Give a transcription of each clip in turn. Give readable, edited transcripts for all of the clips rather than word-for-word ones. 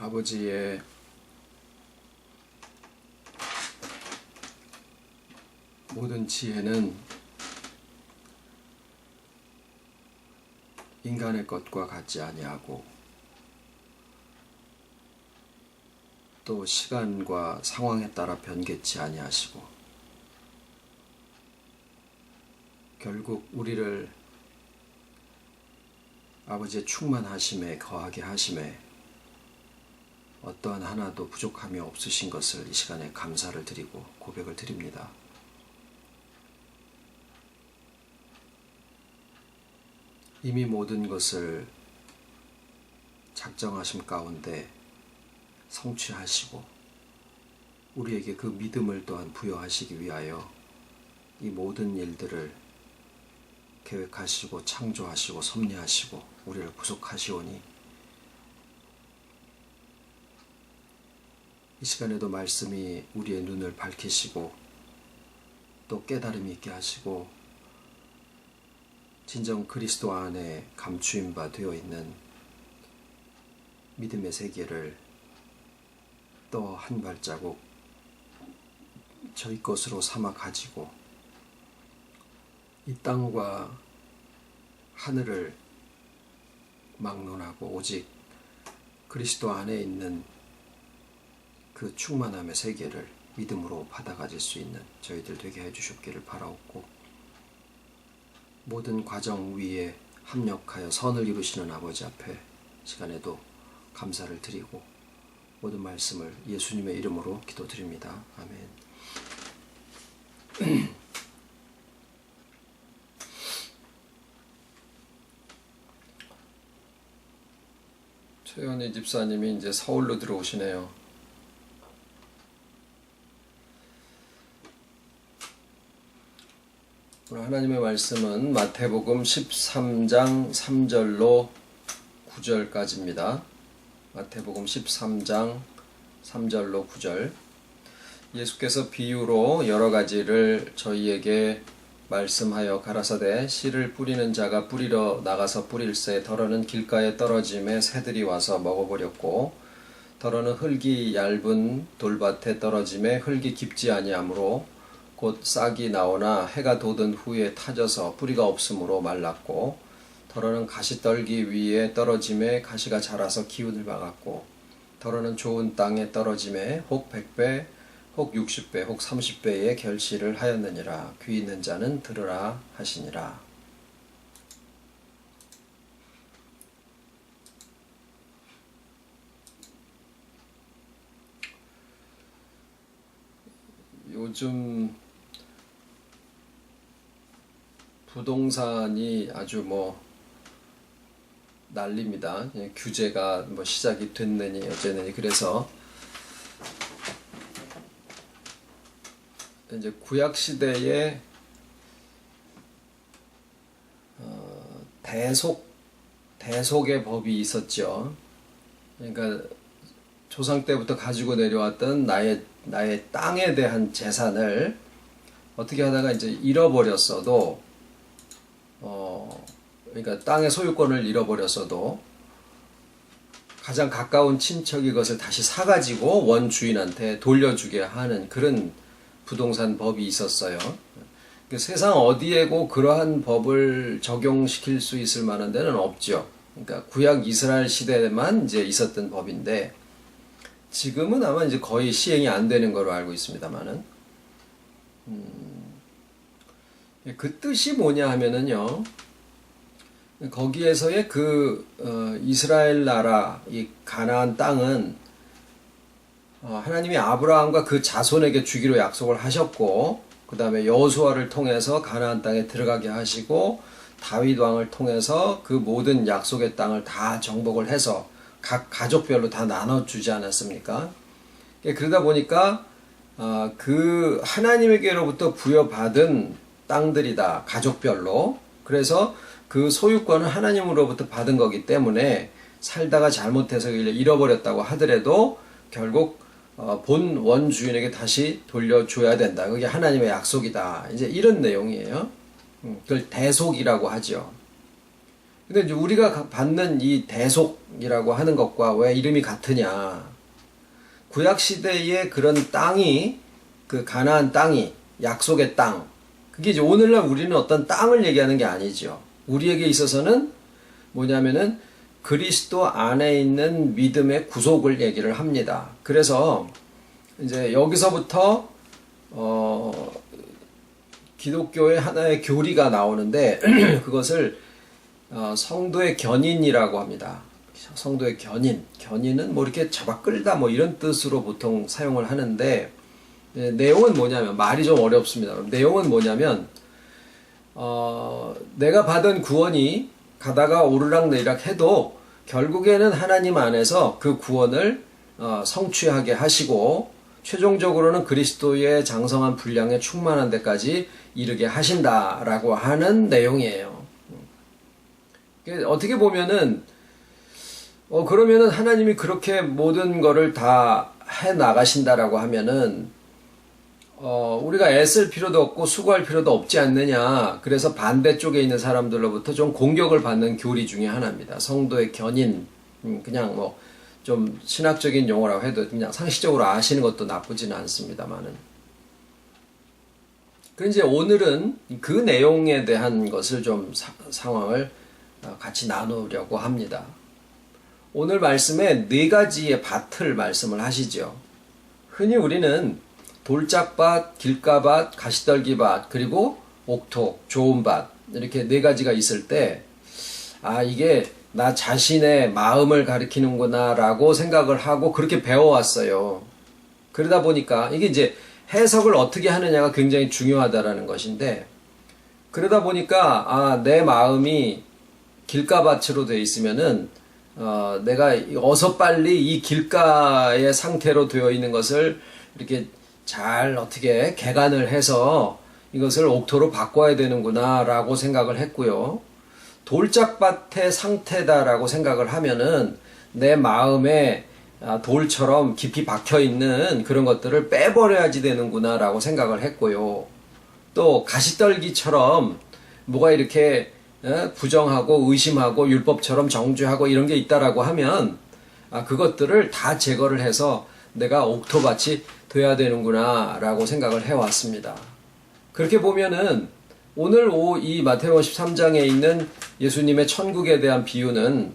아버지의 모든 지혜는 인간의 것과 같지 아니하고 또 시간과 상황에 따라 변개치 아니하시고 결국 우리를 아버지의 충만하심에 거하게 하심에 어떠한 하나도 부족함이 없으신 것을 이 시간에 감사를 드리고 고백을 드립니다. 이미 모든 것을 작정하심 가운데 성취하시고 우리에게 그 믿음을 또한 부여하시기 위하여 이 모든 일들을 계획하시고 창조하시고 섭리하시고 우리를 구속하시오니 이 시간에도 말씀이 우리의 눈을 밝히시고 또 깨달음이 있게 하시고 진정 그리스도 안에 감추임 바 되어 있는 믿음의 세계를 또 한 발자국 저희 것으로 삼아 가지고 이 땅과 하늘을 막론하고 오직 그리스도 안에 있는 그 충만함의 세계를 믿음으로 받아가질 수 있는 저희들 되게 해주셨기를 바라옵고 모든 과정 위에 합력하여 선을 이루시는 아버지 앞에 시간에도 감사를 드리고 모든 말씀을 예수님의 이름으로 기도드립니다. 아멘. 최연희 집사님이 이제 서울로 들어오시네요. 오늘 하나님의 말씀은 마태복음 13장 3절로 9절까지입니다. 마태복음 13장 3절로 9절. 예수께서 비유로 여러 가지를 저희에게 말씀하여 가라사대 씨를 뿌리는 자가 뿌리러 나가서 뿌릴새 덜어는 길가에 떨어짐에 새들이 와서 먹어버렸고 덜어는 흙이 얇은 돌밭에 떨어짐에 흙이 깊지 아니하므로 곧 싹이 나오나 해가 돋은 후에 타져서 뿌리가 없으므로 말랐고 덜어는 가시떨기 위에 떨어짐에 가시가 자라서 기운을 막았고 덜어는 좋은 땅에 떨어짐에 혹 100배 혹 60배 혹 30배의 결실을 하였느니라. 귀 있는 자는 들으라 하시니라. 요즘 부동산이 아주 난립니다. 규제가 시작이 됐느니 어쩌느니 그래서 이제 구약 시대에 대속의 법이 있었죠. 그러니까 조상 때부터 가지고 내려왔던 나의 땅에 대한 재산을 어떻게 하다가 이제 잃어버렸어도 그러니까 땅의 소유권을 잃어버렸어도 가장 가까운 친척이 그것을 다시 사가지고 원주인한테 돌려주게 하는 그런 부동산 법이 있었어요. 그러니까 세상 어디에고 그러한 법을 적용시킬 수 있을 만한 데는 없죠. 그러니까 구약 이스라엘 시대에만 이제 있었던 법인데 지금은 아마 이제 거의 시행이 안 되는 걸로 알고 있습니다만은 그 뜻이 뭐냐 하면은요. 거기에서의 이스라엘 나라 이 가나안 땅은 하나님이 아브라함과 그 자손에게 주기로 약속을 하셨고 그 다음에 여호수아를 통해서 가나안 땅에 들어가게 하시고 다윗 왕을 통해서 그 모든 약속의 땅을 다 정복을 해서 각 가족별로 다 나눠주지 않았습니까? 그러다 보니까 그 하나님에게로부터 부여받은 땅들이다. 가족별로. 그래서 그 소유권은 하나님으로부터 받은 거기 때문에 살다가 잘못해서 잃어버렸다고 하더라도 결국 본 원주인에게 다시 돌려줘야 된다. 그게 하나님의 약속이다. 이제 이런 내용이에요. 그걸 대속이라고 하죠. 근데 이제 우리가 받는 이 대속이라고 하는 것과 왜 이름이 같으냐? 구약 시대의 그런 땅이, 그 가나안 땅이 약속의 땅, 그게 이제 오늘날 우리는 어떤 땅을 얘기하는 게 아니죠. 우리에게 있어서는 뭐냐면은 그리스도 안에 있는 믿음의 구속을 얘기를 합니다. 그래서 이제 여기서부터 기독교의 하나의 교리가 나오는데 그것을 성도의 견인이라고 합니다. 성도의 견인. 견인은 뭐 이렇게 잡아 끌다 뭐 이런 뜻으로 보통 사용을 하는데, 내용은 뭐냐면, 말이 좀 어렵습니다. 내용은 뭐냐면, 내가 받은 구원이 가다가 오르락내리락 해도 결국에는 하나님 안에서 그 구원을 성취하게 하시고 최종적으로는 그리스도의 장성한 분량에 충만한 데까지 이르게 하신다라고 하는 내용이에요. 어떻게 보면은 그러면은 하나님이 그렇게 모든 거를 다 해 나가신다라고 하면은 우리가 애쓸 필요도 없고 수고할 필요도 없지 않느냐. 그래서 반대쪽에 있는 사람들로부터 좀 공격을 받는 교리 중에 하나입니다. 성도의 견인. 그냥 뭐 좀 신학적인 용어라고 해도 그냥 상식적으로 아시는 것도 나쁘지는 않습니다만은. 그 이제 오늘은 그 내용에 대한 것을 좀 상황을 같이 나누려고 합니다. 오늘 말씀에 4가지의 밭을 말씀을 하시죠. 흔히 우리는 돌짝밭, 길가밭, 가시떨기밭, 그리고 옥토, 좋은 밭, 이렇게 4가지가 있을 때, 이게 나 자신의 마음을 가리키는구나 라고 생각을 하고 그렇게 배워왔어요. 그러다 보니까 이게 이제 해석을 어떻게 하느냐가 굉장히 중요하다라는 것인데, 그러다 보니까 내 마음이 길가밭으로 되어 있으면은 내가 어서 빨리 이 길가의 상태로 되어 있는 것을 이렇게 잘 어떻게 개간을 해서 이것을 옥토로 바꿔야 되는구나 라고 생각을 했고요. 돌짝밭의 상태다라고 생각을 하면은 내 마음에 돌처럼 깊이 박혀있는 그런 것들을 빼버려야지 되는구나 라고 생각을 했고요. 또 가시떨기처럼 뭐가 이렇게 부정하고 의심하고 율법처럼 정죄하고 이런 게 있다라고 하면 그것들을 다 제거를 해서 내가 옥토밭이 돼야 되는구나 라고 생각을 해왔습니다. 그렇게 보면은 오늘 이 마태복음 13장에 있는 예수님의 천국에 대한 비유는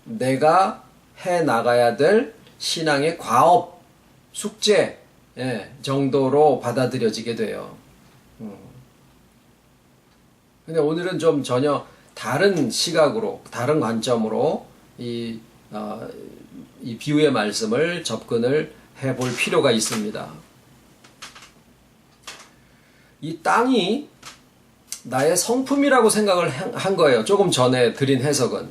내가 해 나가야 될 신앙의 과업, 숙제 정도로 받아들여지게 돼요. 근데 오늘은 좀 전혀 다른 시각으로, 다른 관점으로 이 비유의 말씀을 접근을 해볼 필요가 있습니다. 이 땅이 나의 성품이라고 생각을 한 거예요. 조금 전에 드린 해석은.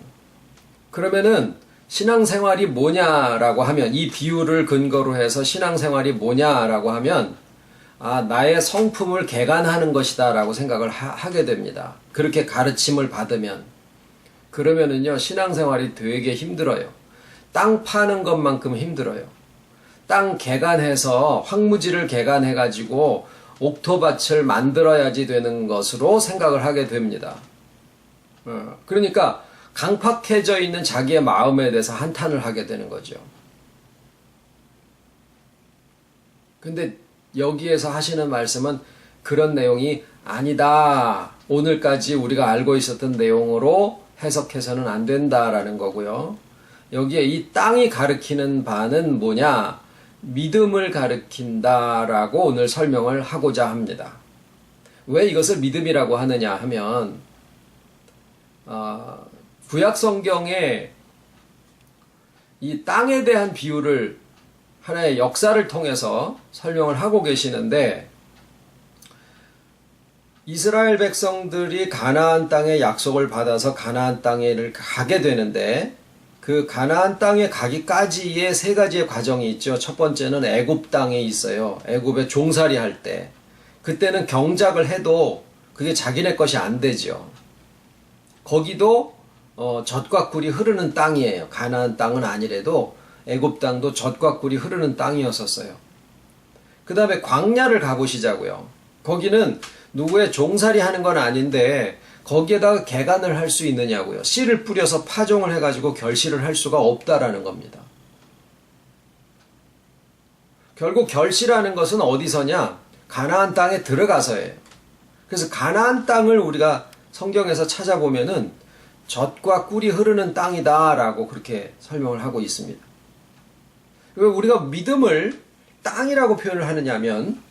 그러면은 신앙생활이 뭐냐라고 하면, 이 비유를 근거로 해서 신앙생활이 뭐냐라고 하면 나의 성품을 개간하는 것이다 라고 생각을 하게 됩니다. 그렇게 가르침을 받으면. 그러면은요, 신앙생활이 되게 힘들어요. 땅 파는 것만큼 힘들어요. 땅 개간해서 황무지를 개간해가지고 옥토밭을 만들어야지 되는 것으로 생각을 하게 됩니다. 그러니까 강팍해져 있는 자기의 마음에 대해서 한탄을 하게 되는 거죠. 근데 여기에서 하시는 말씀은 그런 내용이 아니다. 오늘까지 우리가 알고 있었던 내용으로 해석해서는 안 된다라는 거고요. 여기에 이 땅이 가리키는 바는 뭐냐? 믿음을 가리킨다라고 오늘 설명을 하고자 합니다. 왜 이것을 믿음이라고 하느냐 하면 구약 성경에 이 땅에 대한 비유를 하나의 역사를 통해서 설명을 하고 계시는데, 이스라엘 백성들이 가나안 땅의 약속을 받아서 가나안 땅에를 가게 되는데, 그 가나안 땅에 가기까지의 3가지의 과정이 있죠. 첫 번째는 애굽 땅에 있어요. 애굽에 종살이 할 때. 그때는 경작을 해도 그게 자기네 것이 안 되죠. 거기도 젖과 꿀이 흐르는 땅이에요. 가나안 땅은 아니래도 애굽 땅도 젖과 꿀이 흐르는 땅이었었어요. 그 다음에 광야를 가보시자고요. 거기는 누구의 종살이 하는 건 아닌데 거기에다가 개간을 할 수 있느냐고요. 씨를 뿌려서 파종을 해가지고 결실을 할 수가 없다라는 겁니다. 결국 결실하는 것은 어디서냐? 가나안 땅에 들어가서예요. 그래서 가나안 땅을 우리가 성경에서 찾아보면은 젖과 꿀이 흐르는 땅이다라고 그렇게 설명을 하고 있습니다. 왜 우리가 믿음을 땅이라고 표현을 하느냐면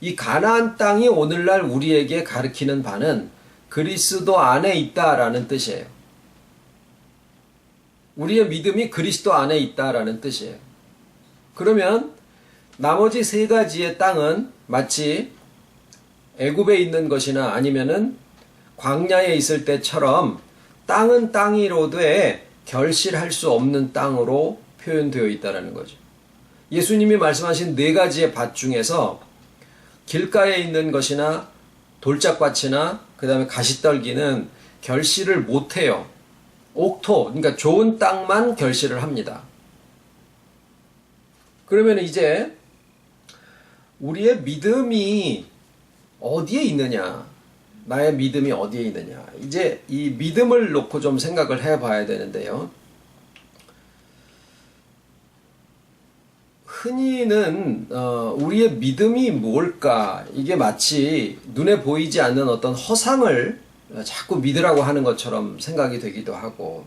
이 가나안 땅이 오늘날 우리에게 가르치는 바는 그리스도 안에 있다라는 뜻이에요. 우리의 믿음이 그리스도 안에 있다라는 뜻이에요. 그러면 나머지 세 가지의 땅은 마치 애굽에 있는 것이나 아니면은 광야에 있을 때처럼 땅은 땅이로되 결실할 수 없는 땅으로 표현되어 있다는 거죠. 예수님이 말씀하신 네 가지의 밭 중에서 길가에 있는 것이나 돌짝밭이나 그 다음에 가시떨기는 결실을 못해요. 옥토, 그러니까 좋은 땅만 결실을 합니다. 그러면 이제 우리의 믿음이 어디에 있느냐? 나의 믿음이 어디에 있느냐? 이제 이 믿음을 놓고 좀 생각을 해봐야 되는데요. 흔히는 우리의 믿음이 뭘까? 이게 마치 눈에 보이지 않는 어떤 허상을 자꾸 믿으라고 하는 것처럼 생각이 되기도 하고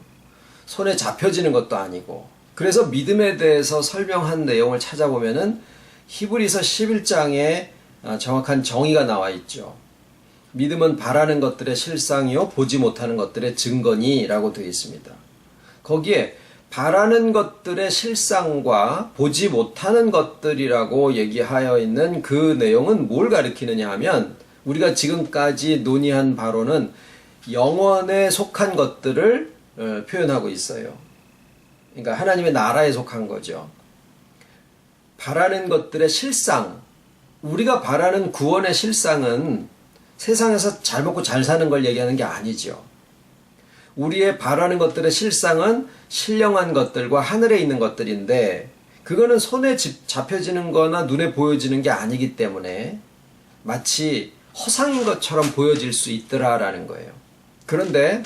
손에 잡혀지는 것도 아니고 그래서 믿음에 대해서 설명한 내용을 찾아보면은 히브리서 11장에 정확한 정의가 나와 있죠. 믿음은 바라는 것들의 실상이요 보지 못하는 것들의 증거니 라고 되어 있습니다. 거기에 바라는 것들의 실상과 보지 못하는 것들이라고 얘기하여 있는 그 내용은 뭘 가리키느냐 하면 우리가 지금까지 논의한 바로는 영원에 속한 것들을 표현하고 있어요. 그러니까 하나님의 나라에 속한 거죠. 바라는 것들의 실상, 우리가 바라는 구원의 실상은 세상에서 잘 먹고 잘 사는 걸 얘기하는 게 아니죠. 우리의 바라는 것들의 실상은 신령한 것들과 하늘에 있는 것들인데 그거는 손에 잡혀지는 거나 눈에 보여지는 게 아니기 때문에 마치 허상인 것처럼 보여질 수 있더라라는 거예요. 그런데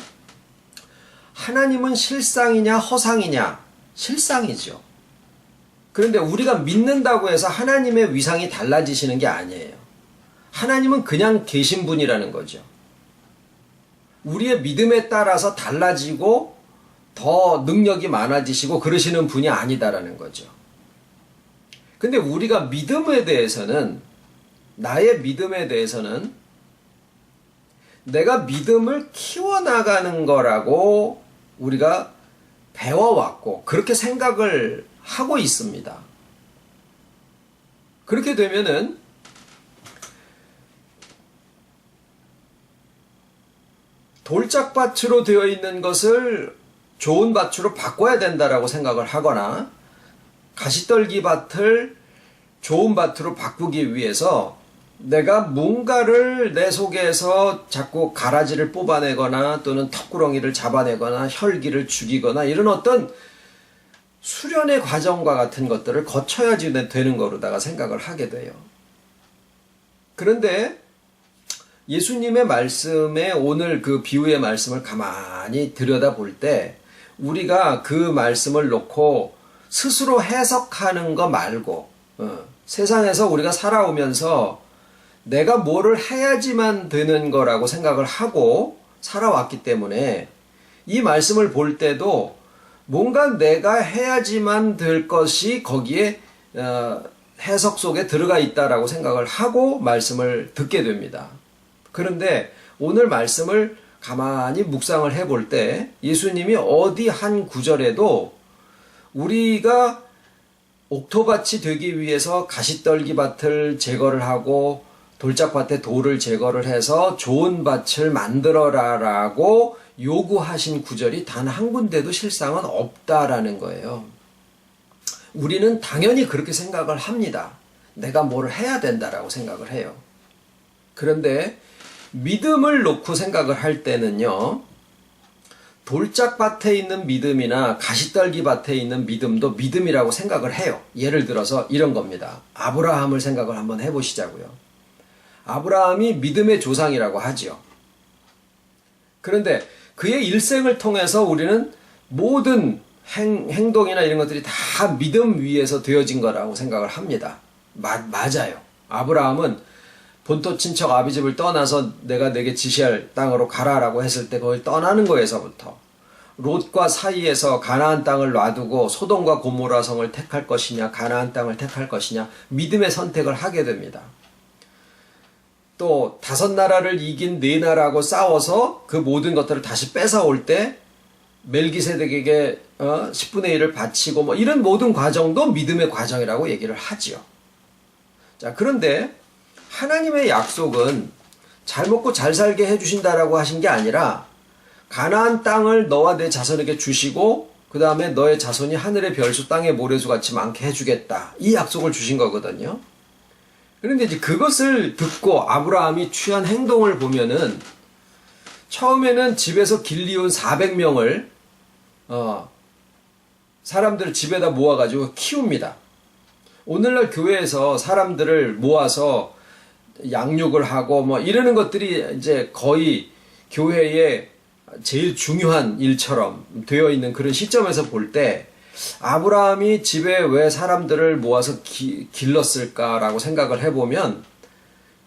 하나님은 실상이냐 허상이냐? 실상이죠. 그런데 우리가 믿는다고 해서 하나님의 위상이 달라지시는 게 아니에요. 하나님은 그냥 계신 분이라는 거죠. 우리의 믿음에 따라서 달라지고 더 능력이 많아지시고 그러시는 분이 아니다라는 거죠. 근데 우리가 믿음에 대해서는 나의 믿음에 대해서는 내가 믿음을 키워나가는 거라고 우리가 배워왔고 그렇게 생각을 하고 있습니다. 그렇게 되면은 돌짝밭으로 되어 있는 것을 좋은 밭으로 바꿔야 된다라고 생각을 하거나 가시떨기 밭을 좋은 밭으로 바꾸기 위해서 내가 뭔가를 내 속에서 자꾸 가라지를 뽑아내거나 또는 턱구렁이를 잡아내거나 혈기를 죽이거나 이런 어떤 수련의 과정과 같은 것들을 거쳐야지 되는 거로다가 생각을 하게 돼요. 그런데 예수님의 말씀에 오늘 그 비유의 말씀을 가만히 들여다볼 때 우리가 그 말씀을 놓고 스스로 해석하는 거 말고 세상에서 우리가 살아오면서 내가 뭐를 해야지만 되는 거라고 생각을 하고 살아왔기 때문에 이 말씀을 볼 때도 뭔가 내가 해야지만 될 것이 거기에 해석 속에 들어가 있다라고 생각을 하고 말씀을 듣게 됩니다. 그런데 오늘 말씀을 가만히 묵상을 해볼 때 예수님이 어디 한 구절에도 우리가 옥토밭이 되기 위해서 가시떨기 밭을 제거를 하고 돌짝밭에 돌을 제거를 해서 좋은 밭을 만들어라라고 요구하신 구절이 단 한 군데도 실상은 없다라는 거예요. 우리는 당연히 그렇게 생각을 합니다. 내가 뭘 해야 된다라고 생각을 해요. 그런데 믿음을 놓고 생각을 할 때는요, 돌짝밭에 있는 믿음이나 가시떨기 밭에 있는 믿음도 믿음이라고 생각을 해요. 예를 들어서 이런 겁니다. 아브라함을 생각을 한번 해보시자고요. 아브라함이 믿음의 조상이라고 하죠. 그런데 그의 일생을 통해서 우리는 모든 행동이나 이런 것들이 다 믿음 위에서 되어진 거라고 생각을 합니다. 맞아요. 아브라함은 본토 친척 아비집을 떠나서 내가 내게 지시할 땅으로 가라라고 했을 때 그걸 떠나는 거에서부터 롯과 사이에서 가나안 땅을 놔두고 소돔과 고모라 성을 택할 것이냐 가나안 땅을 택할 것이냐 믿음의 선택을 하게 됩니다. 또 5나라를 이긴 4나라하고 싸워서 그 모든 것들을 다시 뺏어올 때 멜기세덱에게 10분의 1을 바치고 뭐 이런 모든 과정도 믿음의 과정이라고 얘기를 하지요. 자, 그런데 하나님의 약속은 잘 먹고 잘 살게 해주신다라고 하신 게 아니라 가나안 땅을 너와 내 자손에게 주시고 그 다음에 너의 자손이 하늘의 별수 땅의 모래수 같이 많게 해주겠다. 이 약속을 주신 거거든요. 그런데 이제 그것을 듣고 아브라함이 취한 행동을 보면은 처음에는 집에서 길리운 400명을 사람들을 집에다 모아가지고 키웁니다. 오늘날 교회에서 사람들을 모아서 양육을 하고 뭐 이러는 것들이 이제 거의 교회의 제일 중요한 일처럼 되어 있는 그런 시점에서 볼 때 아브라함이 집에 왜 사람들을 모아서 길렀을까라고 생각을 해보면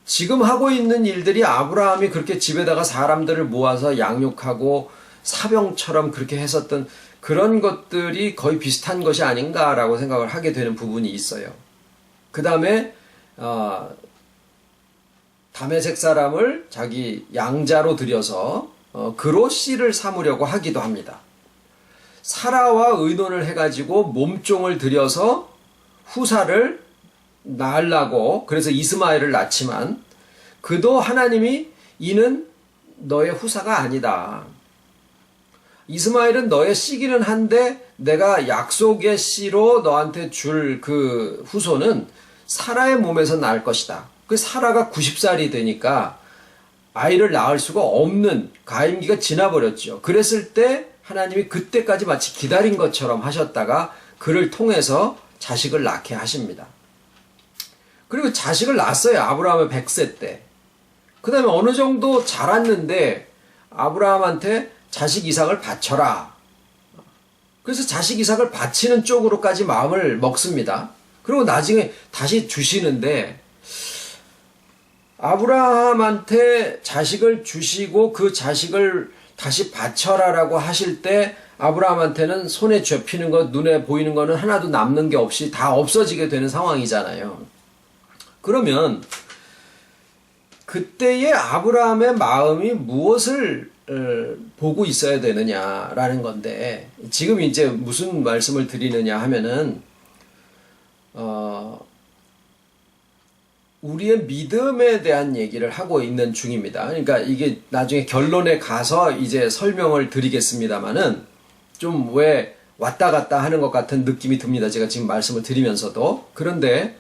지금 하고 있는 일들이 아브라함이 그렇게 집에다가 사람들을 모아서 양육하고 사병처럼 그렇게 했었던 그런 것들이 거의 비슷한 것이 아닌가라고 생각을 하게 되는 부분이 있어요. 그 다음에 다메섹 사람을 자기 양자로 들여서 그로 씨를 삼으려고 하기도 합니다. 사라와 의논을 해가지고 몸종을 들여서 후사를 낳으려고 그래서 이스마엘을 낳지만 그도 하나님이 이는 너의 후사가 아니다. 이스마엘은 너의 씨기는 한데 내가 약속의 씨로 너한테 줄 그 후손은 사라의 몸에서 낳을 것이다. 그 사라가 90살이 되니까 아이를 낳을 수가 없는 가임기가 지나버렸죠. 그랬을 때 하나님이 그때까지 마치 기다린 것처럼 하셨다가 그를 통해서 자식을 낳게 하십니다. 그리고 자식을 낳았어요. 아브라함의 100세 때. 그 다음에 어느 정도 자랐는데 아브라함한테 자식 이삭을 바쳐라. 그래서 자식 이삭을 바치는 쪽으로까지 마음을 먹습니다. 그리고 나중에 다시 주시는데 아브라함한테 자식을 주시고 그 자식을 다시 바쳐라라고 하실 때 아브라함한테는 손에 쥐피는 것, 눈에 보이는 거는 하나도 남는 게 없이 다 없어지게 되는 상황이잖아요. 그러면 그때의 아브라함의 마음이 무엇을 보고 있어야 되느냐라는 건데 지금 이제 무슨 말씀을 드리느냐 하면은 우리의 믿음에 대한 얘기를 하고 있는 중입니다. 그러니까 이게 나중에 결론에 가서 이제 설명을 드리겠습니다만은 좀 왜 왔다 갔다 하는 것 같은 느낌이 듭니다. 제가 지금 말씀을 드리면서도. 그런데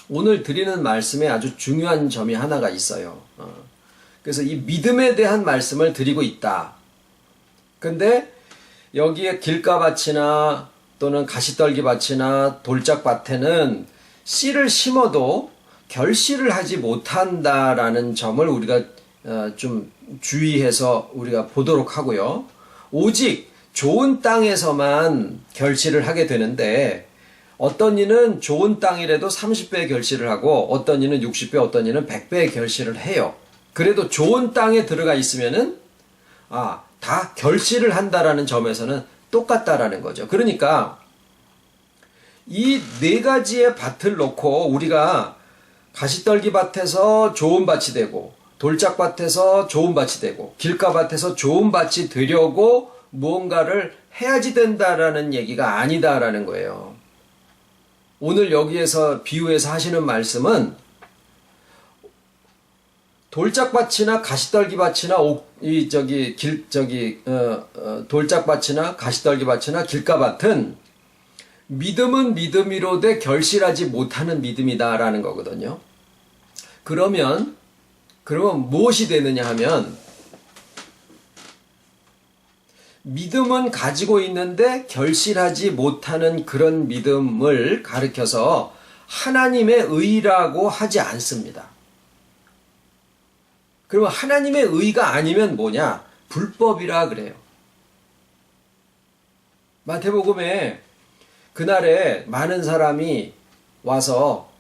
오늘 드리는 말씀에 아주 중요한 점이 하나가 있어요. 그래서 이 믿음에 대한 말씀을 드리고 있다. 근데 여기에 길가밭이나 또는 가시떨기밭이나 돌짝밭에는 씨를 심어도 결실을 하지 못한다라는 점을 우리가 좀 주의해서 우리가 보도록 하고요. 오직 좋은 땅에서만 결실을 하게 되는데 어떤 이는 좋은 땅이라도 30배의 결실을 하고 어떤 이는 60배, 어떤 이는 100배의 결실을 해요. 그래도 좋은 땅에 들어가 있으면은 다 결실을 한다라는 점에서는 똑같다라는 거죠. 그러니까 이 4가지의 밭을 놓고 우리가 가시떨기 밭에서 좋은 밭이 되고 돌짝밭에서 좋은 밭이 되고 길가밭에서 좋은 밭이 되려고 무언가를 해야지 된다라는 얘기가 아니다라는 거예요. 오늘 여기에서 비유해서 하시는 말씀은 돌짝밭이나 가시떨기밭이나 돌짝밭이나 가시떨기밭이나 길가밭은 믿음은 믿음이로되 결실하지 못하는 믿음이다라는 거거든요. 그러면 무엇이 되느냐 하면 믿음은 가지고 있는데 결실하지 못하는 그런 믿음을 가리켜서 하나님의 의라고 하지 않습니다. 그러면 하나님의 의가 아니면 뭐냐? 불법이라 그래요. 마태복음에 그날에 많은 사람이 와서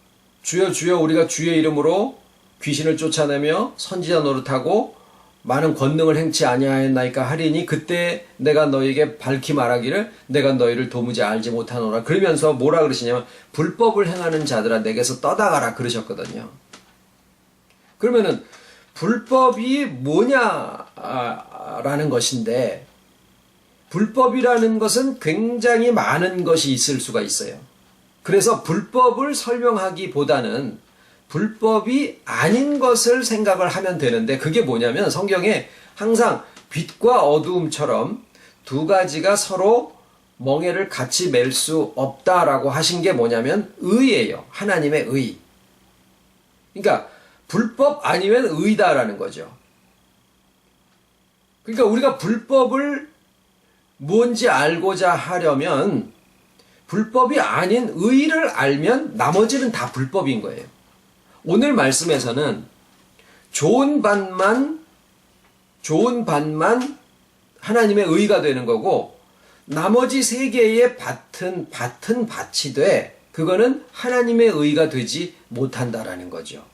주여 주여 우리가 주의 이름으로 귀신을 쫓아내며 선지자 노릇하고 많은 권능을 행치 아니하였나이까 하리니 그때 내가 너에게 밝히 말하기를 내가 너희를 도무지 알지 못하노라. 그러면서 뭐라 그러시냐면 불법을 행하는 자들아 내게서 떠나가라 그러셨거든요. 그러면은 불법이 뭐냐라는 것인데, 불법이라는 것은 굉장히 많은 것이 있을 수가 있어요. 그래서 불법을 설명하기보다는 불법이 아닌 것을 생각을 하면 되는데, 그게 뭐냐면 성경에 항상 빛과 어두움처럼 두 가지가 서로 멍에를 같이 맬 수 없다라고 하신 게 뭐냐면 의예요. 하나님의 의. 그러니까 불법 아니면 의다라는 거죠. 그러니까 우리가 불법을 뭔지 알고자 하려면 불법이 아닌 의를 알면 나머지는 다 불법인 거예요. 오늘 말씀에서는 좋은 밭만 하나님의 의가 되는 거고, 나머지 세 개의 밭은 밭이 돼 그거는 하나님의 의가 되지 못한다라는 거죠.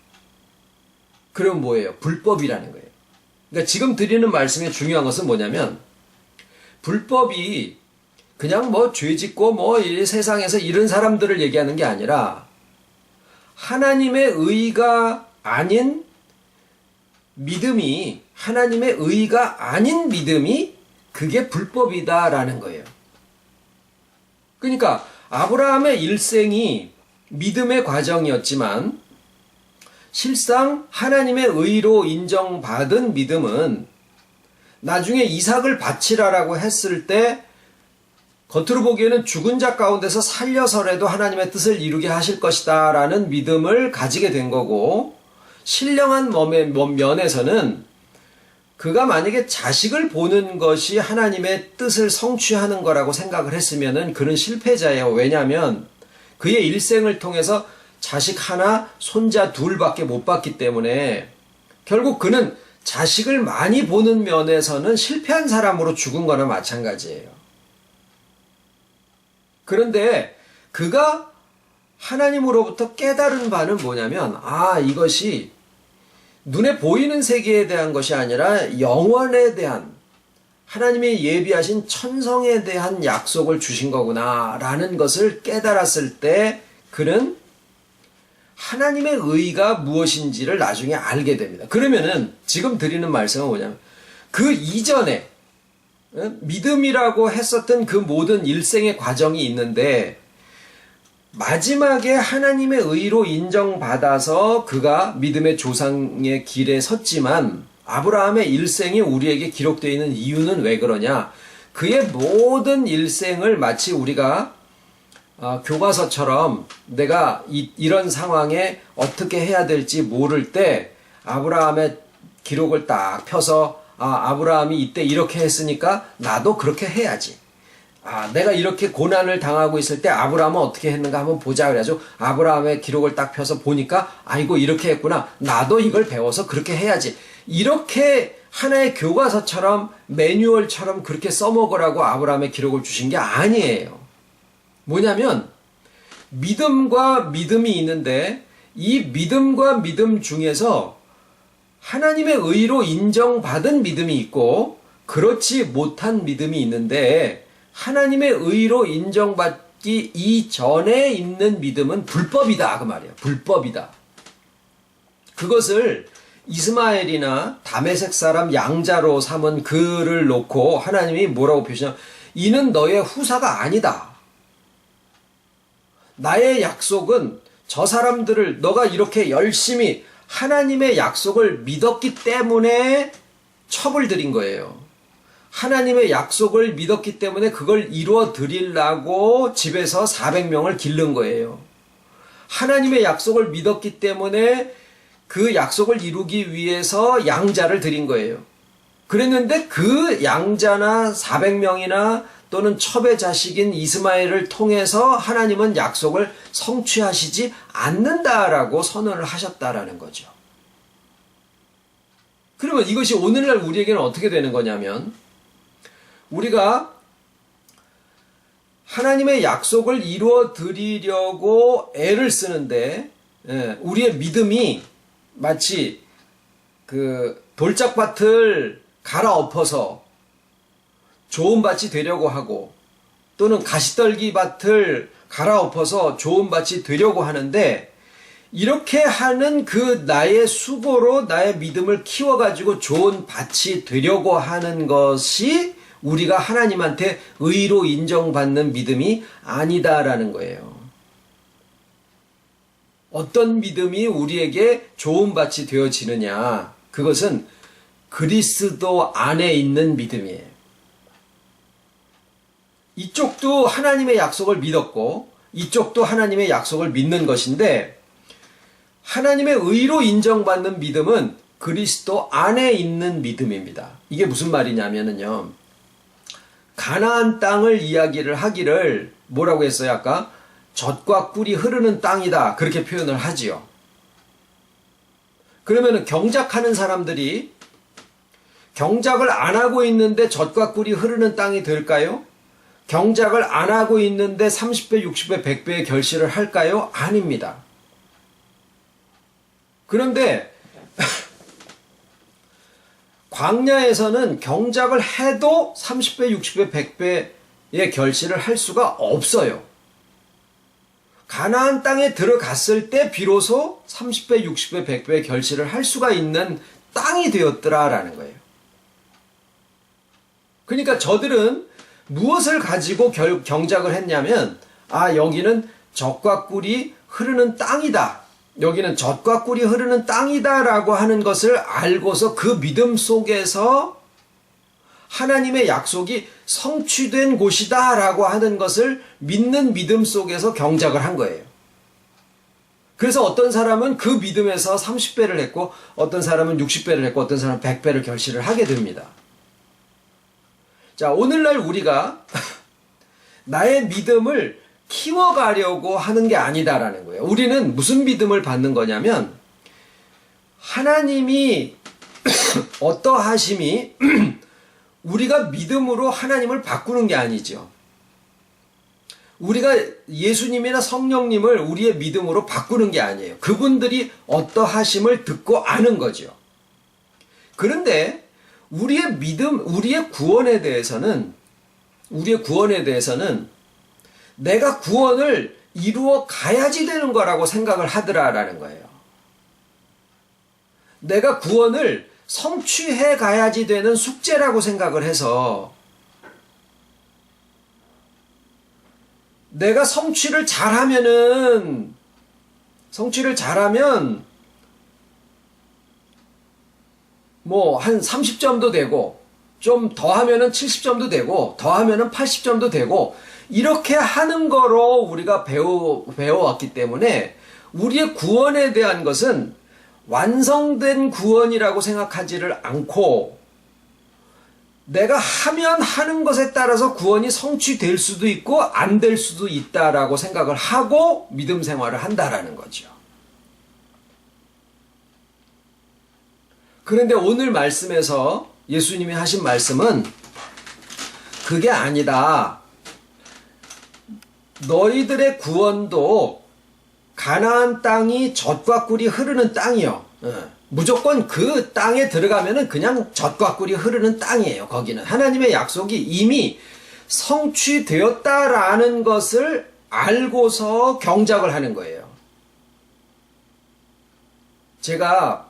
그럼 뭐예요? 불법이라는 거예요. 그러니까 지금 드리는 말씀의 중요한 것은 뭐냐면, 불법이 그냥 뭐 죄짓고 이 세상에서 이런 사람들을 얘기하는 게 아니라 하나님의 의가 아닌 믿음이, 하나님의 의가 아닌 믿음이 그게 불법이다라는 거예요. 그러니까 아브라함의 일생이 믿음의 과정이었지만 실상 하나님의 의로 인정받은 믿음은 나중에 이삭을 바치라라고 했을 때 겉으로 보기에는 죽은 자 가운데서 살려서라도 하나님의 뜻을 이루게 하실 것이다 라는 믿음을 가지게 된 거고, 신령한 면에서는 그가 만약에 자식을 보는 것이 하나님의 뜻을 성취하는 거라고 생각을 했으면은 그는 실패자예요. 왜냐하면 그의 일생을 통해서 자식 하나, 손자 둘밖에 못 봤기 때문에 결국 그는 자식을 많이 보는 면에서는 실패한 사람으로 죽은 거나 마찬가지예요. 그런데 그가 하나님으로부터 깨달은 바는 뭐냐면, 이것이 눈에 보이는 세계에 대한 것이 아니라 영원에 대한, 하나님이 예비하신 천성에 대한 약속을 주신 거구나 라는 것을 깨달았을 때 그는 하나님의 의가 무엇인지를 나중에 알게 됩니다. 그러면은 지금 드리는 말씀은 뭐냐면, 그 이전에 믿음이라고 했었던 그 모든 일생의 과정이 있는데 마지막에 하나님의 의로 인정받아서 그가 믿음의 조상의 길에 섰지만, 아브라함의 일생이 우리에게 기록되어 있는 이유는 왜 그러냐? 그의 모든 일생을 마치 우리가 교과서처럼 내가 이런 상황에 어떻게 해야 될지 모를 때 아브라함의 기록을 딱 펴서 아브라함이 이때 이렇게 했으니까 나도 그렇게 해야지. 내가 이렇게 고난을 당하고 있을 때 아브라함은 어떻게 했는가 한번 보자 그래가지고 아브라함의 기록을 딱 펴서 보니까 이거 이렇게 했구나. 나도 이걸 배워서 그렇게 해야지. 이렇게 하나의 교과서처럼 매뉴얼처럼 그렇게 써먹으라고 아브라함의 기록을 주신 게 아니에요. 뭐냐면 믿음과 믿음이 있는데 이 믿음과 믿음 중에서 하나님의 의로 인정받은 믿음이 있고 그렇지 못한 믿음이 있는데, 하나님의 의로 인정받기 이전에 있는 믿음은 불법이다 그 말이에요. 불법이다. 그것을 이스마엘이나 다메섹 사람 양자로 삼은 그를 놓고 하나님이 뭐라고 표시하냐면, 이는 너의 후사가 아니다. 나의 약속은 저 사람들을, 너가 이렇게 열심히 하나님의 약속을 믿었기 때문에 첩을 들인 거예요. 하나님의 약속을 믿었기 때문에 그걸 이루어 드리려고 집에서 400명을 기른 거예요. 하나님의 약속을 믿었기 때문에 그 약속을 이루기 위해서 양자를 드린 거예요. 그랬는데 그 양자나 400명이나 또는 첩의 자식인 이스마엘을 통해서 하나님은 약속을 성취하시지 않는다라고 선언을 하셨다라는 거죠. 그러면 이것이 오늘날 우리에게는 어떻게 되는 거냐면, 우리가 하나님의 약속을 이루어 드리려고 애를 쓰는데, 우리의 믿음이 마치 그 돌짝밭을 갈아엎어서 좋은 밭이 되려고 하고, 또는 가시떨기 밭을 갈아엎어서 좋은 밭이 되려고 하는데, 이렇게 하는 그 나의 수고로 나의 믿음을 키워가지고 좋은 밭이 되려고 하는 것이 우리가 하나님한테 의로 인정받는 믿음이 아니다라는 거예요. 어떤 믿음이 우리에게 좋은 밭이 되어지느냐? 그것은 그리스도 안에 있는 믿음이에요. 이쪽도 하나님의 약속을 믿었고 이쪽도 하나님의 약속을 믿는 것인데, 하나님의 의로 인정받는 믿음은 그리스도 안에 있는 믿음입니다. 이게 무슨 말이냐면요, 가나안 땅을 이야기를 하기를 뭐라고 했어요? 아까 젖과 꿀이 흐르는 땅이다, 그렇게 표현을 하지요. 그러면 경작하는 사람들이 경작을 안 하고 있는데 젖과 꿀이 흐르는 땅이 될까요? 경작을 안 하고 있는데 30배, 60배, 100배의 결실을 할까요? 아닙니다. 그런데 광야에서는 경작을 해도 30배, 60배, 100배의 결실을 할 수가 없어요. 가나안 땅에 들어갔을 때 비로소 30배, 60배, 100배의 결실을 할 수가 있는 땅이 되었더라라는 거예요. 그러니까 저들은 무엇을 가지고 경작을 했냐면, 여기는 젖과 꿀이 흐르는 땅이다, 여기는 젖과 꿀이 흐르는 땅이다라고 하는 것을 알고서 그 믿음 속에서 하나님의 약속이 성취된 곳이다라고 하는 것을 믿는 믿음 속에서 경작을 한 거예요. 그래서 어떤 사람은 그 믿음에서 30배를 했고, 어떤 사람은 60배를 했고, 어떤 사람은 100배를 결실을 하게 됩니다. 자, 오늘날 우리가 나의 믿음을 키워가려고 하는 게 아니다라는 거예요. 우리는 무슨 믿음을 받는 거냐면, 하나님이 어떠하심이 우리가 믿음으로 하나님을 바꾸는 게 아니죠. 우리가 예수님이나 성령님을 우리의 믿음으로 바꾸는 게 아니에요. 그분들이 어떠하심을 듣고 아는 거죠. 그런데 우리의 믿음, 우리의 구원에 대해서는 내가 구원을 이루어 가야지 되는 거라고 생각을 하더라라는 거예요. 내가 구원을 성취해 가야지 되는 숙제라고 생각을 해서, 내가 성취를 잘하면 뭐 한 30점도 되고, 좀 더 하면은 70점도 되고, 더 하면은 80점도 되고, 이렇게 하는 거로 우리가 배워왔기 때문에 우리의 구원에 대한 것은 완성된 구원이라고 생각하지를 않고, 내가 하면 하는 것에 따라서 구원이 성취될 수도 있고 안 될 수도 있다라고 생각을 하고 믿음 생활을 한다라는 거죠. 그런데 오늘 말씀에서 예수님이 하신 말씀은 그게 아니다. 너희들의 구원도 가나안 땅이 젖과 꿀이 흐르는 땅이요. 무조건 그 땅에 들어가면은 그냥 젖과 꿀이 흐르는 땅이에요. 거기는 하나님의 약속이 이미 성취되었다라는 것을 알고서 경작을 하는 거예요. 제가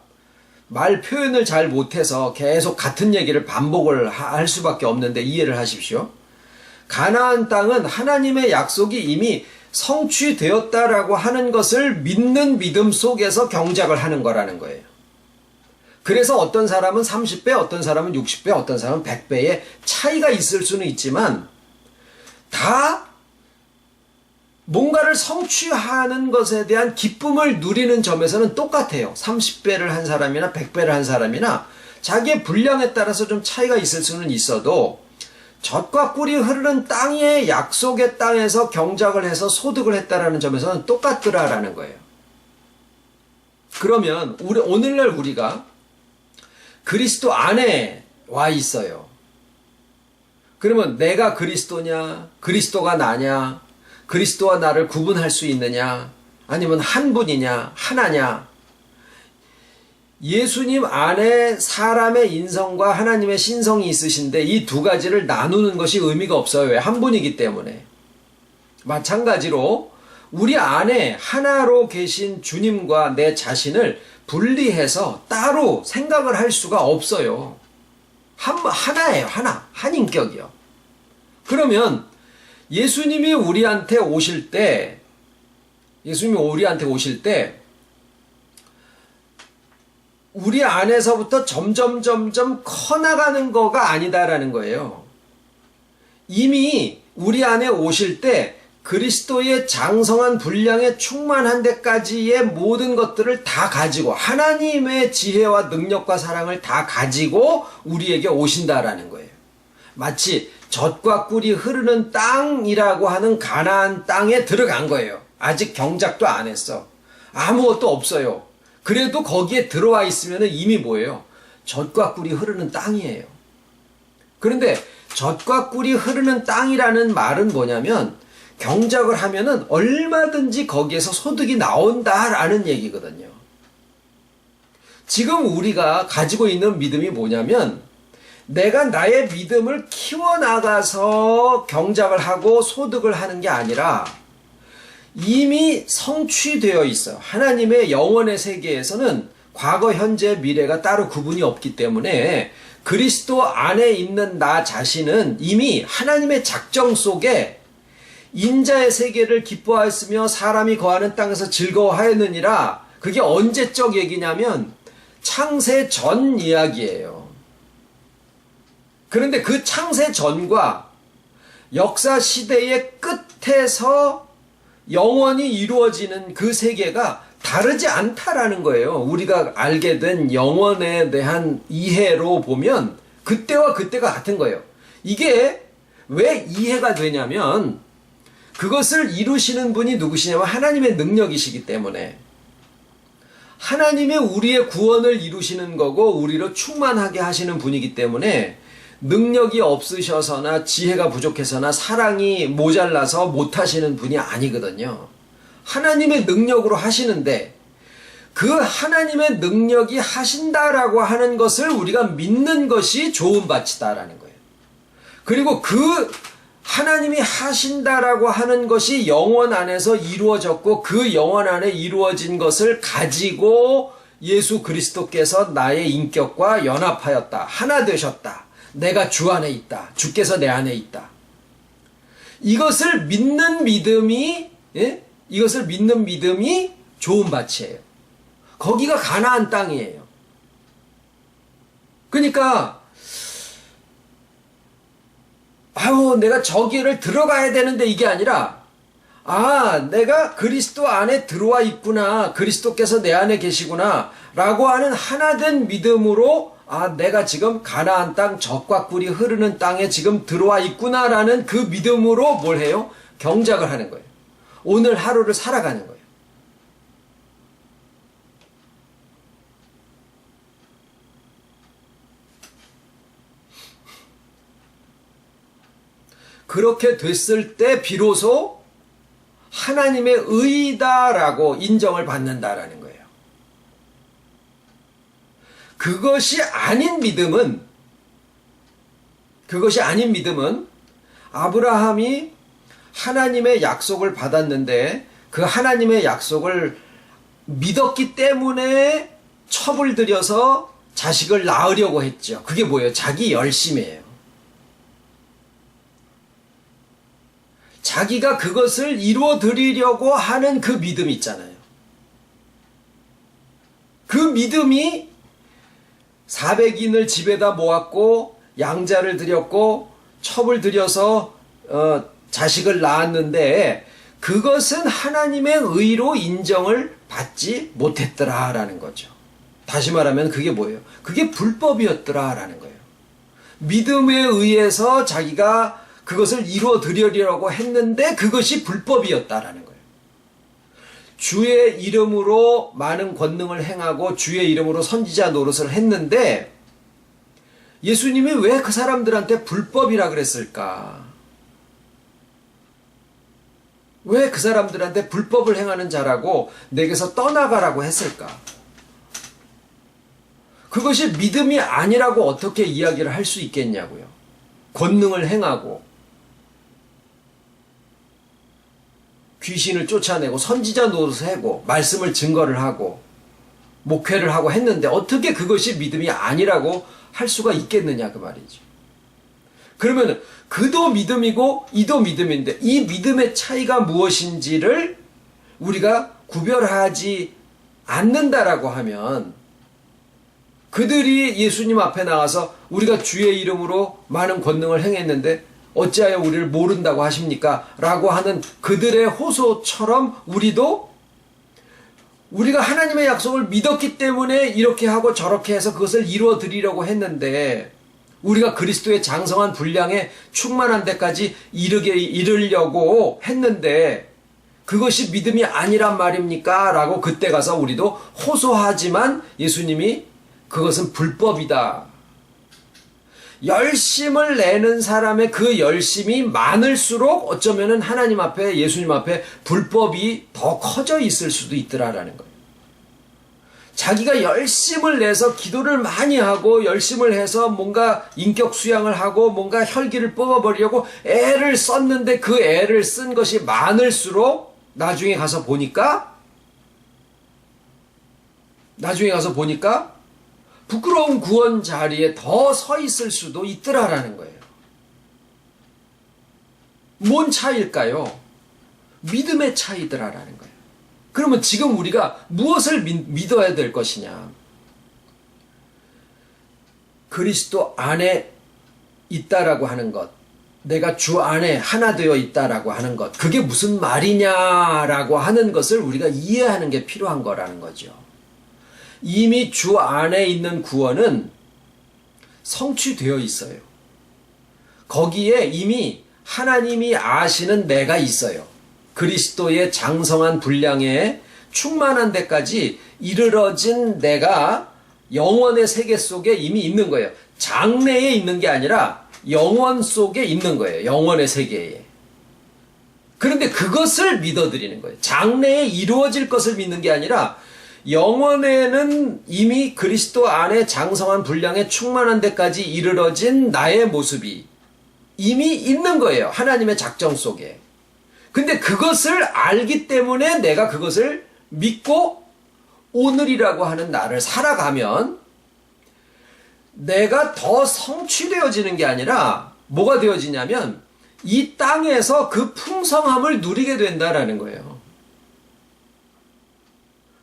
말 표현을 잘 못해서 계속 같은 얘기를 반복을 할 수밖에 없는데 이해를 하십시오. 가나안 땅은 하나님의 약속이 이미 성취되었다라고 하는 것을 믿는 믿음 속에서 경작을 하는 거라는 거예요. 그래서 어떤 사람은 30배, 어떤 사람은 60배, 어떤 사람은 100배의 차이가 있을 수는 있지만, 다 뭔가를 성취하는 것에 대한 기쁨을 누리는 점에서는 똑같아요. 30배를 한 사람이나 100배를 한 사람이나 자기의 분량에 따라서 좀 차이가 있을 수는 있어도 젖과 꿀이 흐르는 땅의 약속의 땅에서 경작을 해서 소득을 했다라는 점에서는 똑같더라라는 거예요. 그러면 오늘날 우리가 그리스도 안에 와 있어요. 그러면 내가 그리스도냐, 그리스도가 나냐, 그리스도와 나를 구분할 수 있느냐, 아니면 한 분이냐, 하나냐. 예수님 안에 사람의 인성과 하나님의 신성이 있으신데 이 두 가지를 나누는 것이 의미가 없어요. 왜? 한 분이기 때문에. 마찬가지로 우리 안에 하나로 계신 주님과 내 자신을 분리해서 따로 생각을 할 수가 없어요. 하나예요. 한 인격이요. 그러면 예수님이 우리한테 오실 때 우리 안에서부터 점점 커나가는 거가 아니다라는 거예요. 이미 우리 안에 오실 때 그리스도의 장성한 분량에 충만한 데까지의 모든 것들을 다 가지고 하나님의 지혜와 능력과 사랑을 다 가지고 우리에게 오신다라는 거예요. 마치 젖과 꿀이 흐르는 땅이라고 하는 가나안 땅에 들어간 거예요. 아직 경작도 안 했어. 아무것도 없어요. 그래도 거기에 들어와 있으면 이미 뭐예요? 젖과 꿀이 흐르는 땅이에요. 그런데 젖과 꿀이 흐르는 땅이라는 말은 뭐냐면 경작을 하면은 얼마든지 거기에서 소득이 나온다라는 얘기거든요. 지금 우리가 가지고 있는 믿음이 뭐냐면 내가 나의 믿음을 키워나가서 경작을 하고 소득을 하는 게 아니라 이미 성취되어 있어요. 하나님의 영원의 세계에서는 과거, 현재, 미래가 따로 구분이 없기 때문에 그리스도 안에 있는 나 자신은 이미 하나님의 작정 속에 인자의 세계를 기뻐하였으며 사람이 거하는 땅에서 즐거워하였느니라. 그게 언제적 얘기냐면 창세 전 이야기예요. 그런데 그 창세 전과 역사 시대의 끝에서 영원히 이루어지는 그 세계가 다르지 않다라는 거예요. 우리가 알게 된 영원에 대한 이해로 보면 그때와 그때가 같은 거예요. 이게 왜 이해가 되냐면 그것을 이루시는 분이 누구시냐면 하나님의 능력이시기 때문에 하나님의 우리의 구원을 이루시는 거고 우리를 충만하게 하시는 분이기 때문에 능력이 없으셔서나 지혜가 부족해서나 사랑이 모자라서 못하시는 분이 아니거든요. 하나님의 능력으로 하시는데 그 하나님의 능력이 하신다라고 하는 것을 우리가 믿는 것이 좋은 바치다라는 거예요. 그리고 그 하나님이 하신다라고 하는 것이 영원 안에서 이루어졌고 그 영원 안에 이루어진 것을 가지고 예수 그리스도께서 나의 인격과 연합하였다. 하나 되셨다. 내가 주 안에 있다. 주께서 내 안에 있다. 이것을 믿는 믿음이 좋은 밭이에요. 거기가 가나안 땅이에요. 그러니까 내가 저기를 들어가야 되는데 이게 아니라 내가 그리스도 안에 들어와 있구나. 그리스도께서 내 안에 계시구나. 라고 하는 하나된 믿음으로 내가 지금 가나안 땅 젖과 꿀이 흐르는 땅에 지금 들어와 있구나라는 그 믿음으로 뭘 해요? 경작을 하는 거예요. 오늘 하루를 살아가는 거예요. 그렇게 됐을 때 비로소 하나님의 의다라고 인정을 받는다라는 거예요. 그것이 아닌 믿음은 아브라함이 하나님의 약속을 받았는데 그 하나님의 약속을 믿었기 때문에 첩을 들여서 자식을 낳으려고 했죠. 그게 뭐예요? 자기 열심이에요. 자기가 그것을 이루어 드리려고 하는 그 믿음이 있잖아요. 그 믿음이 400인을 집에다 모았고 양자를 드렸고 첩을 들여서 자식을 낳았는데 그것은 하나님의 의로 인정을 받지 못했더라라는 거죠. 다시 말하면 그게 뭐예요? 그게 불법이었더라라는 거예요. 믿음에 의해서 자기가 그것을 이루어 드리려고 했는데 그것이 불법이었다라는 거예요. 주의 이름으로 많은 권능을 행하고 주의 이름으로 선지자 노릇을 했는데 예수님이 왜 그 사람들한테 불법이라 그랬을까? 왜 그 사람들한테 불법을 행하는 자라고 내게서 떠나가라고 했을까? 그것이 믿음이 아니라고 어떻게 이야기를 할 수 있겠냐고요. 권능을 행하고 귀신을 쫓아내고 선지자 노릇을 하고 말씀을 증거를 하고 목회를 하고 했는데 어떻게 그것이 믿음이 아니라고 할 수가 있겠느냐 그 말이죠. 그러면 그도 믿음이고 이도 믿음인데 이 믿음의 차이가 무엇인지를 우리가 구별하지 않는다라고 하면 그들이 예수님 앞에 나가서 우리가 주의 이름으로 많은 권능을 행했는데 어찌하여 우리를 모른다고 하십니까? 라고 하는 그들의 호소처럼 우리가 하나님의 약속을 믿었기 때문에 이렇게 하고 저렇게 해서 그것을 이루어 드리려고 했는데 우리가 그리스도의 장성한 분량에 충만한 데까지 이르려고 했는데 그것이 믿음이 아니란 말입니까? 라고 그때 가서 우리도 호소하지만 예수님이 그것은 불법이다. 열심을 내는 사람의 그 열심이 많을수록 어쩌면은 하나님 앞에 예수님 앞에 불법이 더 커져 있을 수도 있더라라는 거예요. 자기가 열심을 내서 기도를 많이 하고 열심을 해서 뭔가 인격 수양을 하고 뭔가 혈기를 뽑아버리려고 애를 썼는데 그 애를 쓴 것이 많을수록 나중에 가서 보니까 부끄러운 구원 자리에 더 서 있을 수도 있더라라는 거예요. 뭔 차이일까요? 믿음의 차이더라라는 거예요. 그러면 지금 우리가 무엇을 믿어야 될 것이냐? 그리스도 안에 있다라고 하는 것, 내가 주 안에 하나 되어 있다라고 하는 것, 그게 무슨 말이냐라고 하는 것을 우리가 이해하는 게 필요한 거라는 거죠. 이미 주 안에 있는 구원은 성취되어 있어요. 거기에 이미 하나님이 아시는 내가 있어요. 그리스도의 장성한 분량에 충만한 데까지 이르러진 내가 영원의 세계 속에 이미 있는 거예요. 장래에 있는 게 아니라 영원 속에 있는 거예요. 영원의 세계에. 그런데 그것을 믿어드리는 거예요. 장래에 이루어질 것을 믿는 게 아니라 영원에는 이미 그리스도 안에 장성한 분량에 충만한 데까지 이르러진 나의 모습이 이미 있는 거예요. 하나님의 작정 속에. 근데 그것을 알기 때문에 내가 그것을 믿고 오늘이라고 하는 날을 살아가면 내가 더 성취되어지는 게 아니라 뭐가 되어지냐면 이 땅에서 그 풍성함을 누리게 된다라는 거예요.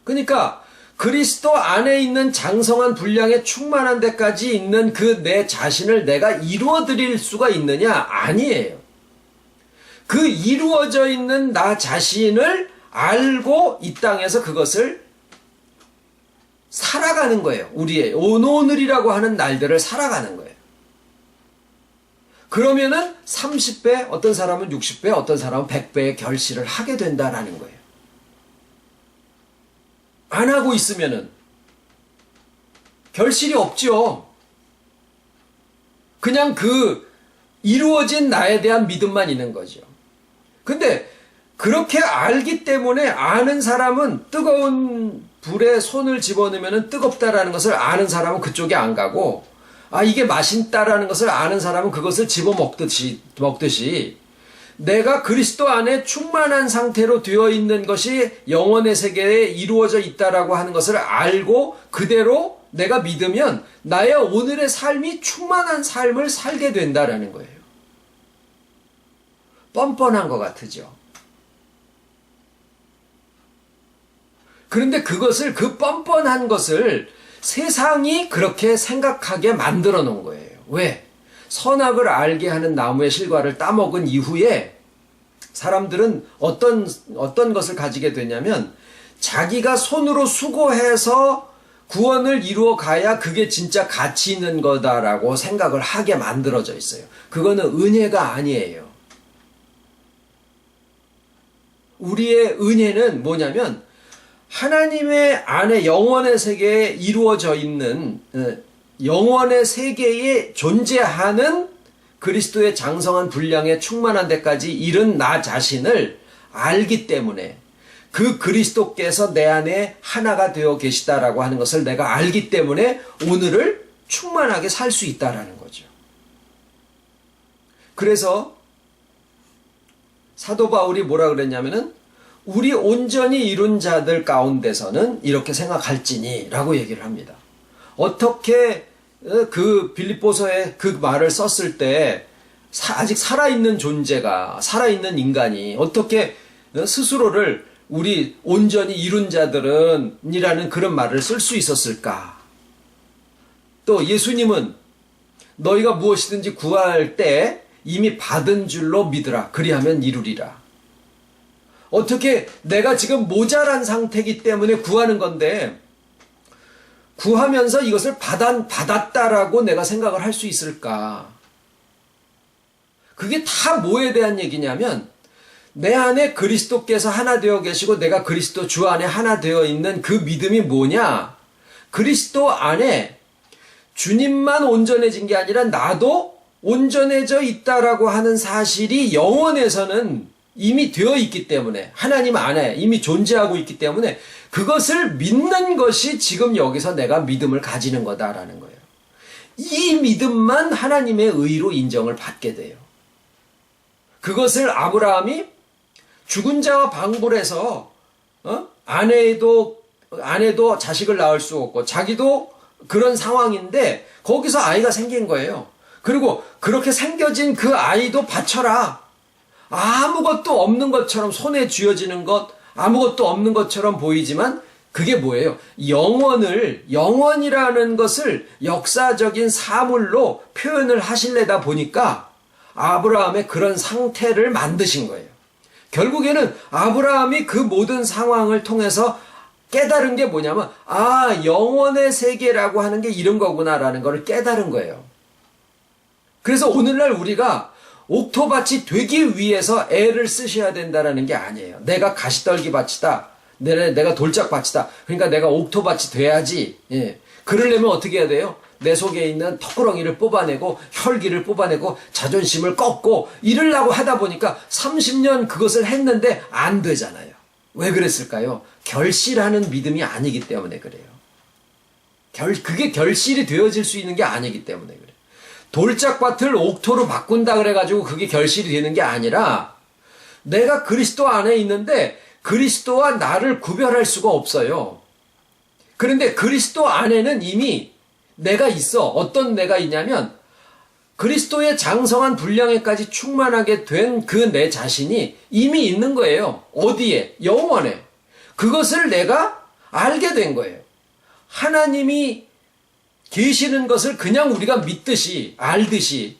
그러니까 그리스도 안에 있는 장성한 분량에 충만한 데까지 있는 그 내 자신을 내가 이루어 드릴 수가 있느냐? 아니에요. 그 이루어져 있는 나 자신을 알고 이 땅에서 그것을 살아가는 거예요. 우리의 오늘이라고 하는 날들을 살아가는 거예요. 그러면은 30배, 어떤 사람은 60배, 어떤 사람은 100배의 결실을 하게 된다라는 거예요. 안 하고 있으면은 결실이 없죠. 그냥 그 이루어진 나에 대한 믿음만 있는 거죠. 근데 그렇게 알기 때문에 아는 사람은 뜨거운 불에 손을 집어넣으면 뜨겁다라는 것을 아는 사람은 그쪽에 안 가고, 이게 맛있다라는 것을 아는 사람은 그것을 집어먹듯이 내가 그리스도 안에 충만한 상태로 되어 있는 것이 영원의 세계에 이루어져 있다라고 하는 것을 알고 그대로 내가 믿으면 나의 오늘의 삶이 충만한 삶을 살게 된다라는 거예요. 뻔뻔한 것 같으죠. 그런데 그 뻔뻔한 것을 세상이 그렇게 생각하게 만들어 놓은 거예요. 왜? 선악을 알게 하는 나무의 실과를 따먹은 이후에 사람들은 어떤 것을 가지게 되냐면 자기가 손으로 수고해서 구원을 이루어 가야 그게 진짜 가치 있는 거다라고 생각을 하게 만들어져 있어요. 그거는 은혜가 아니에요. 우리의 은혜는 뭐냐면 하나님의 안에 영원의 세계에 이루어져 있는 영원의 세계에 존재하는 그리스도의 장성한 분량에 충만한 데까지 이른 나 자신을 알기 때문에, 그 그리스도께서 내 안에 하나가 되어 계시다라고 하는 것을 내가 알기 때문에 오늘을 충만하게 살 수 있다라는 거죠. 그래서 사도 바울이 뭐라 그랬냐면은 우리 온전히 이룬 자들 가운데서는 이렇게 생각할지니 라고 얘기를 합니다. 어떻게 그 빌립보서에 그 말을 썼을 때 아직 살아있는 존재가, 살아있는 인간이 어떻게 스스로를 우리 온전히 이룬 자들은 이라는 그런 말을 쓸 수 있었을까? 또 예수님은 너희가 무엇이든지 구할 때 이미 받은 줄로 믿으라. 그리하면 이루리라. 어떻게 내가 지금 모자란 상태이기 때문에 구하는 건데 구하면서 이것을 받았다라고 내가 생각을 할 수 있을까? 그게 다 뭐에 대한 얘기냐면 내 안에 그리스도께서 하나 되어 계시고 내가 그리스도 주 안에 하나 되어 있는 그 믿음이 뭐냐? 그리스도 안에 주님만 온전해진 게 아니라 나도 온전해져 있다라고 하는 사실이 영혼에서는 이미 되어 있기 때문에, 하나님 안에 이미 존재하고 있기 때문에 그것을 믿는 것이 지금 여기서 내가 믿음을 가지는 거다라는 거예요. 이 믿음만 하나님의 의로 인정을 받게 돼요. 그것을 아브라함이 죽은 자와 방불해서 아내도 자식을 낳을 수 없고 자기도 그런 상황인데 거기서 아이가 생긴 거예요. 그리고 그렇게 생겨진 그 아이도 바쳐라. 아무것도 없는 것처럼 손에 쥐어지는 것, 아무것도 없는 것처럼 보이지만 그게 뭐예요? 영원이라는 것을 역사적인 사물로 표현을 하실래다 보니까 아브라함의 그런 상태를 만드신 거예요. 결국에는 아브라함이 그 모든 상황을 통해서 깨달은 게 뭐냐면 영원의 세계라고 하는 게 이런 거구나라는 걸 깨달은 거예요. 그래서 오늘날 우리가 옥토밭이 되기 위해서 애를 쓰셔야 된다는 게 아니에요. 내가 가시떨기 밭이다. 내가 돌짝밭이다. 그러니까 내가 옥토밭이 돼야지. 그러려면 어떻게 해야 돼요? 내 속에 있는 턱구렁이를 뽑아내고 혈기를 뽑아내고 자존심을 꺾고 이러려고 하다 보니까 30년 그것을 했는데 안 되잖아요. 왜 그랬을까요? 결실하는 믿음이 아니기 때문에 그래요. 그게 결실이 되어질 수 있는 게 아니기 때문에 그래요. 돌짝밭을 옥토로 바꾼다 그래가지고 그게 결실이 되는 게 아니라 내가 그리스도 안에 있는데 그리스도와 나를 구별할 수가 없어요. 그런데 그리스도 안에는 이미 내가 있어. 어떤 내가 있냐면 그리스도의 장성한 분량에까지 충만하게 된 그 내 자신이 이미 있는 거예요. 어디에? 영원에. 그것을 내가 알게 된 거예요. 하나님이 계시는 것을 그냥 우리가 믿듯이 알듯이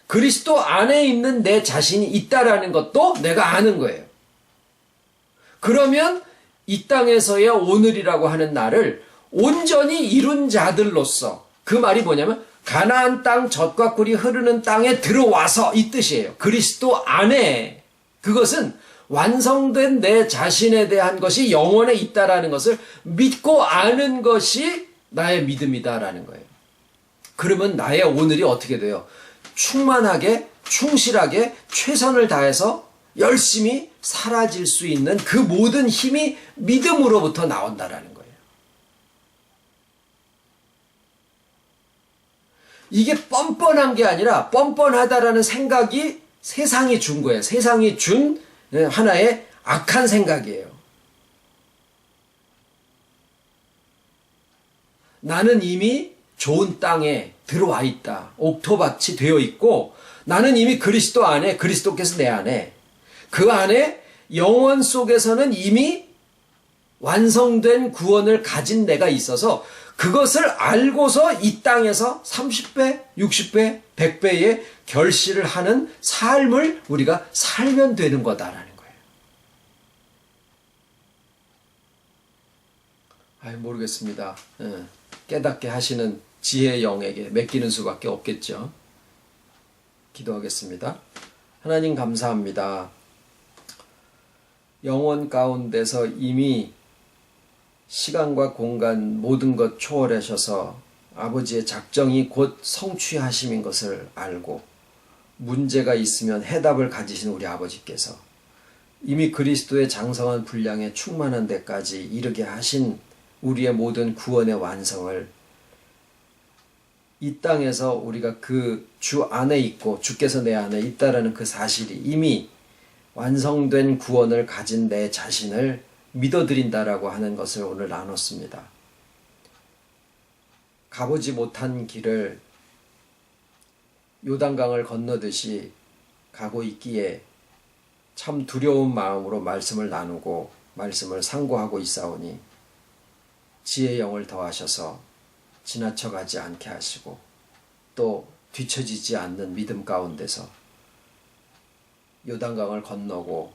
그리스도 안에 있는 내 자신이 있다라는 것도 내가 아는 거예요. 그러면 이 땅에서의 오늘이라고 하는 날을 온전히 이룬 자들로서, 그 말이 뭐냐면 가나안 땅 젖과 꿀이 흐르는 땅에 들어와서 이 뜻이에요. 그리스도 안에, 그것은 완성된 내 자신에 대한 것이 영원에 있다라는 것을 믿고 아는 것이 나의 믿음이다라는 거예요. 그러면 나의 오늘이 어떻게 돼요? 충만하게, 충실하게, 최선을 다해서 열심히 사라질 수 있는 그 모든 힘이 믿음으로부터 나온다라는 거예요. 이게 뻔뻔한 게 아니라 뻔뻔하다라는 생각이 세상이 준 거예요. 세상이 준 하나의 악한 생각이에요. 나는 이미 좋은 땅에 들어와 있다. 옥토밭이 되어 있고 나는 이미 그리스도 안에, 그리스도께서 내 안에, 그 안에 영원 속에서는 이미 완성된 구원을 가진 내가 있어서 그것을 알고서 이 땅에서 30배, 60배, 100배의 결실을 하는 삶을 우리가 살면 되는 거다라는 거예요. 모르겠습니다. 깨닫게 하시는 지혜의 영에게 맡기는 수밖에 없겠죠. 기도하겠습니다. 하나님 감사합니다. 영원 가운데서 이미 시간과 공간 모든 것 초월하셔서 아버지의 작정이 곧 성취하심인 것을 알고 문제가 있으면 해답을 가지신 우리 아버지께서 이미 그리스도의 장성한 분량에 충만한 데까지 이르게 하신 우리의 모든 구원의 완성을 이 땅에서 우리가 그 주 안에 있고 주께서 내 안에 있다라는 그 사실이 이미 완성된 구원을 가진 내 자신을 믿어드린다라고 하는 것을 오늘 나눴습니다. 가보지 못한 길을 요단강을 건너듯이 가고 있기에 참 두려운 마음으로 말씀을 나누고 말씀을 상고하고 있사오니 지혜의 영을 더하셔서 지나쳐가지 않게 하시고 또 뒤처지지 않는 믿음 가운데서 요단강을 건너고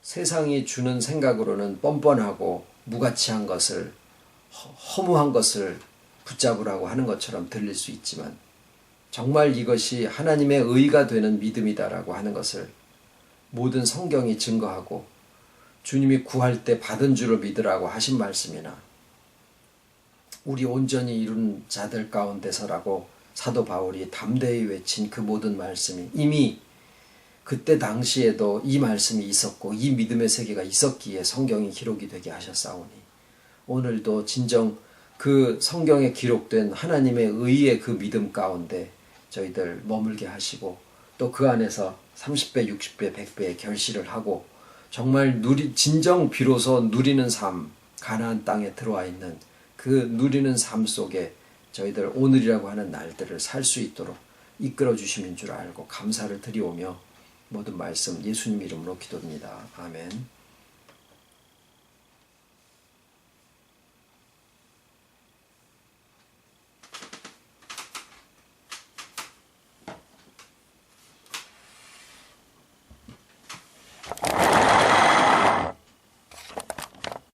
세상이 주는 생각으로는 뻔뻔하고 무가치한 것을 허무한 것을 붙잡으라고 하는 것처럼 들릴 수 있지만 정말 이것이 하나님의 의가 되는 믿음이다라고 하는 것을 모든 성경이 증거하고 주님이 구할 때 받은 줄을 믿으라고 하신 말씀이나 우리 온전히 이룬 자들 가운데서라고 사도 바울이 담대히 외친 그 모든 말씀이 이미 그때 당시에도 이 말씀이 있었고 이 믿음의 세계가 있었기에 성경이 기록이 되게 하셨사오니 오늘도 진정 그 성경에 기록된 하나님의 의의 그 믿음 가운데 저희들 머물게 하시고 또 그 안에서 30배, 60배, 100배의 결실을 하고 정말 진정 비로소 누리는 삶, 가나안 땅에 들어와 있는 그 누리는 삶 속에 저희들 오늘이라고 하는 날들을 살 수 있도록 이끌어 주심인 줄 알고 감사를 드리오며 모든 말씀 예수님 이름으로 기도합니다. 아멘.